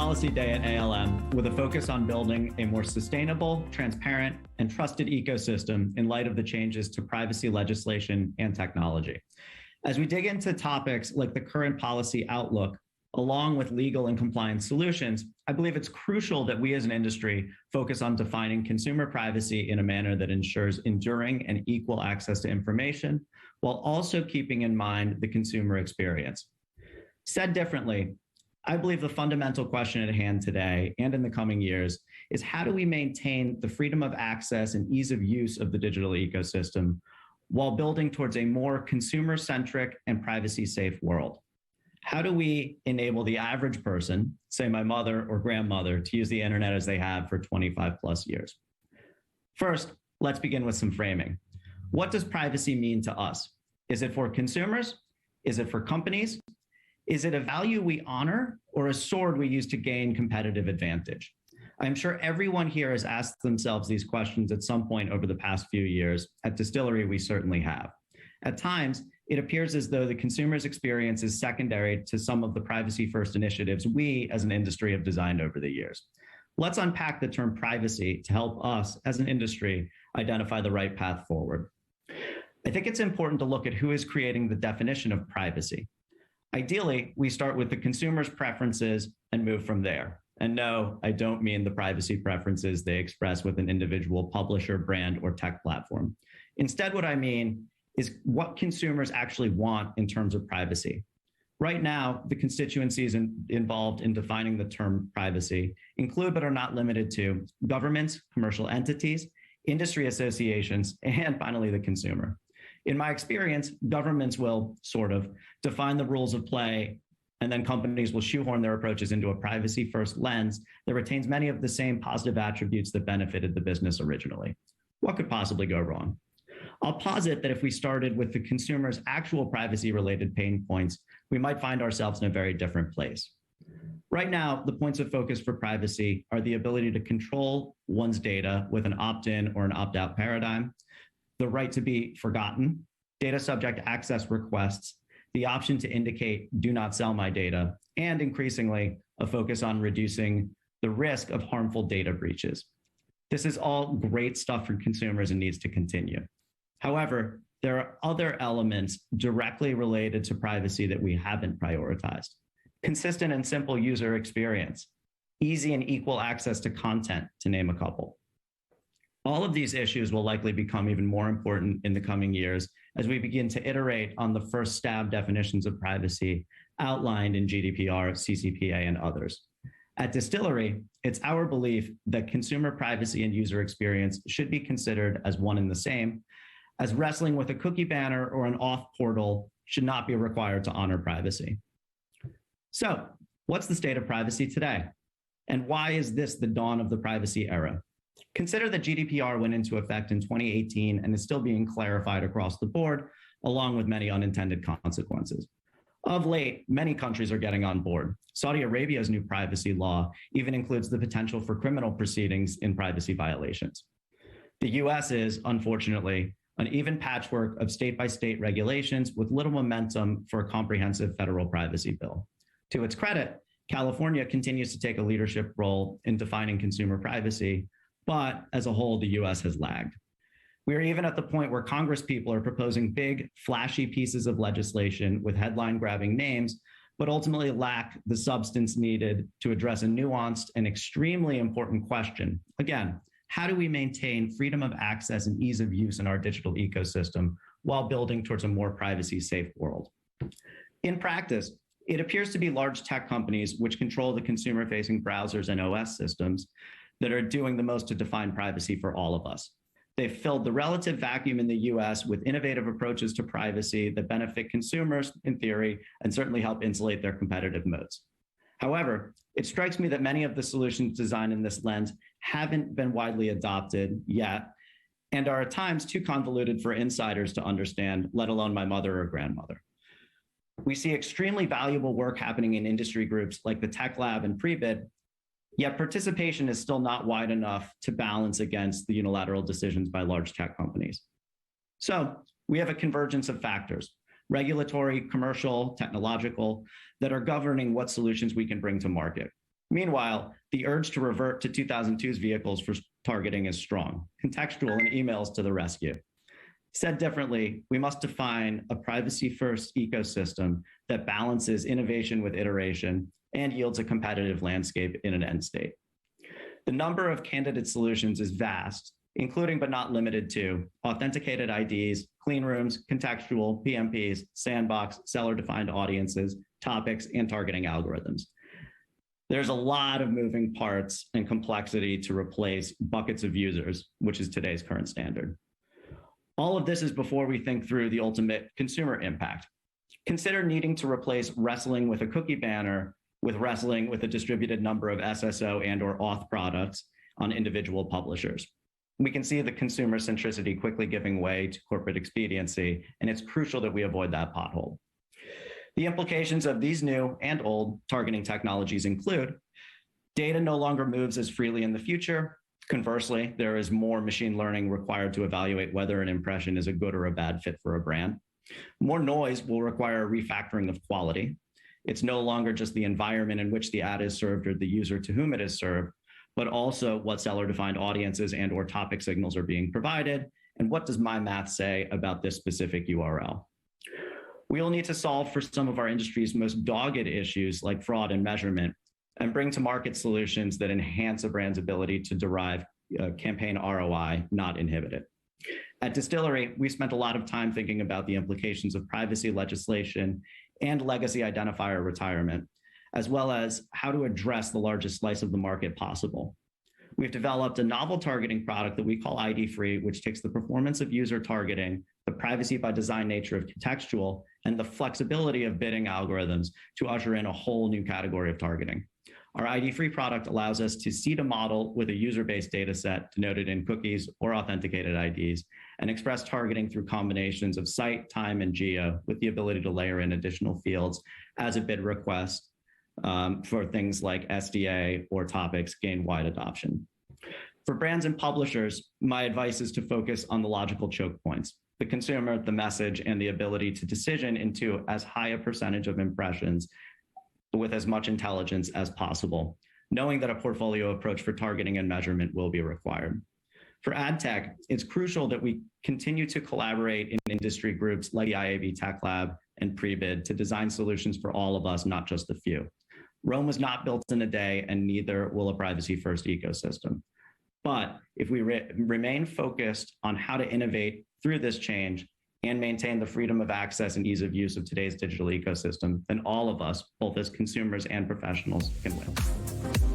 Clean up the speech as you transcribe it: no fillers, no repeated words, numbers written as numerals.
Policy Day at ALM with a focus on building a more sustainable, transparent, and trusted ecosystem in light of the changes to privacy legislation and technology. As we dig into topics like the current policy outlook, along with legal and compliance solutions, I believe it's crucial that we as an industry focus on defining consumer privacy in a manner that ensures enduring and equal access to information, while also keeping in mind the consumer experience. Said differently, I believe the fundamental question at hand today and in the coming years is how do we maintain the freedom of access and ease of use of the digital ecosystem while building towards a more consumer-centric and privacy-safe world? How do we enable the average person, say my mother or grandmother, to use the internet as they have for 25 plus years? First, let's begin with some framing. What does privacy mean to us? Is it for consumers? Is it for companies? Is it a value we honor or a sword we use to gain competitive advantage? I'm sure everyone here has asked themselves these questions at some point over the past few years. At Dstillery, we certainly have. At times, it appears as though the consumer's experience is secondary to some of the privacy-first initiatives we as an industry have designed over the years. Let's unpack the term privacy to help us as an industry identify the right path forward. I think it's important to look at who is creating the definition of privacy. Ideally, we start with the consumer's preferences and move from there. And no, I don't mean the privacy preferences they express with an individual publisher, brand, or tech platform. Instead, what I mean is what consumers actually want in terms of privacy. Right now, the constituencies involved in defining the term privacy include but are not limited to governments, commercial entities, industry associations, and finally the consumer. In my experience, governments will sort of define the rules of play, and then companies will shoehorn their approaches into a privacy-first lens that retains many of the same positive attributes that benefited the business originally. What could possibly go wrong? I'll posit that if we started with the consumer's actual privacy-related pain points, we might find ourselves in a very different place. Right now, the points of focus for privacy are the ability to control one's data with an opt-in or an opt-out paradigm, the right to be forgotten, data subject access requests, the option to indicate do not sell my data, and increasingly a focus on reducing the risk of harmful data breaches. This is all great stuff for consumers and needs to continue. However, there are other elements directly related to privacy that we haven't prioritized. Consistent and simple user experience, easy and equal access to content, to name a couple. All of these issues will likely become even more important in the coming years as we begin to iterate on the first stab definitions of privacy outlined in GDPR, CCPA, and others. At Dstillery, it's our belief that consumer privacy and user experience should be considered as one and the same, as wrestling with a cookie banner or an auth portal should not be required to honor privacy. So, what's the state of privacy today? And why is this the dawn of the privacy era? Consider that GDPR went into effect in 2018 and is still being clarified across the board, along with many unintended consequences. Of late, many countries are getting on board. Saudi Arabia's new privacy law even includes the potential for criminal proceedings in privacy violations. The US is, unfortunately, an even patchwork of state-by-state regulations with little momentum for a comprehensive federal privacy bill. To its credit, California continues to take a leadership role in defining consumer privacy, but as a whole, the US has lagged. We are even at the point where Congress people are proposing big, flashy pieces of legislation with headline-grabbing names, but ultimately lack the substance needed to address a nuanced and extremely important question. Again, how do we maintain freedom of access and ease of use in our digital ecosystem while building towards a more privacy-safe world? In practice, it appears to be large tech companies which control the consumer-facing browsers and OS systems that are doing the most to define privacy for all of us. They've filled the relative vacuum in the US with innovative approaches to privacy that benefit consumers in theory and certainly help insulate their competitive moats. However, it strikes me that many of the solutions designed in this lens haven't been widely adopted yet and are at times too convoluted for insiders to understand, let alone my mother or grandmother. We see extremely valuable work happening in industry groups like the Tech Lab and Prebid, yet participation is still not wide enough to balance against the unilateral decisions by large tech companies. So we have a convergence of factors, regulatory, commercial, technological, that are governing what solutions we can bring to market. Meanwhile, the urge to revert to 2002's vehicles for targeting is strong. Contextual and emails to the rescue. Said differently, we must define a privacy-first ecosystem that balances innovation with iteration and yields a competitive landscape in an end state. The number of candidate solutions is vast, including but not limited to authenticated IDs, clean rooms, contextual, PMPs, sandbox, seller-defined audiences, topics, and targeting algorithms. There's a lot of moving parts and complexity to replace buckets of users, which is today's current standard. All of this is before we think through the ultimate consumer impact. Consider needing to replace wrestling with a cookie banner with wrestling with a distributed number of SSO and or auth products on individual publishers. We can see the consumer centricity quickly giving way to corporate expediency, and it's crucial that we avoid that pothole. The implications of these new and old targeting technologies include data no longer moves as freely in the future. Conversely, there is more machine learning required to evaluate whether an impression is a good or a bad fit for a brand. More noise will require a refactoring of quality. It's no longer just the environment in which the ad is served or the user to whom it is served, but also what seller-defined audiences and or topic signals are being provided, and what does my math say about this specific URL. We will need to solve for some of our industry's most dogged issues like fraud and measurement, and bring to market solutions that enhance a brand's ability to derive campaign ROI, not inhibit it. At Dstillery, we spent a lot of time thinking about the implications of privacy legislation and legacy identifier retirement, as well as how to address the largest slice of the market possible. We've developed a novel targeting product that we call ID-free, which takes the performance of user targeting, the privacy by design nature of contextual, and the flexibility of bidding algorithms to usher in a whole new category of targeting. Our ID-free product allows us to seed a model with a user-based data set denoted in cookies or authenticated IDs, and express targeting through combinations of site, time, and geo, with the ability to layer in additional fields as a bid request for things like SDA or topics gain wide adoption. For brands and publishers, my advice is to focus on the logical choke points: the consumer, the message, and the ability to decision into as high a percentage of impressions with as much intelligence as possible, knowing that a portfolio approach for targeting and measurement will be required. For ad tech, it's crucial that we continue to collaborate in industry groups like the IAB Tech Lab and Prebid to design solutions for all of us, not just the few. Rome was not built in a day, and neither will a privacy-first ecosystem. But if we remain focused on how to innovate through this change and maintain the freedom of access and ease of use of today's digital ecosystem, then all of us, both as consumers and professionals, can win.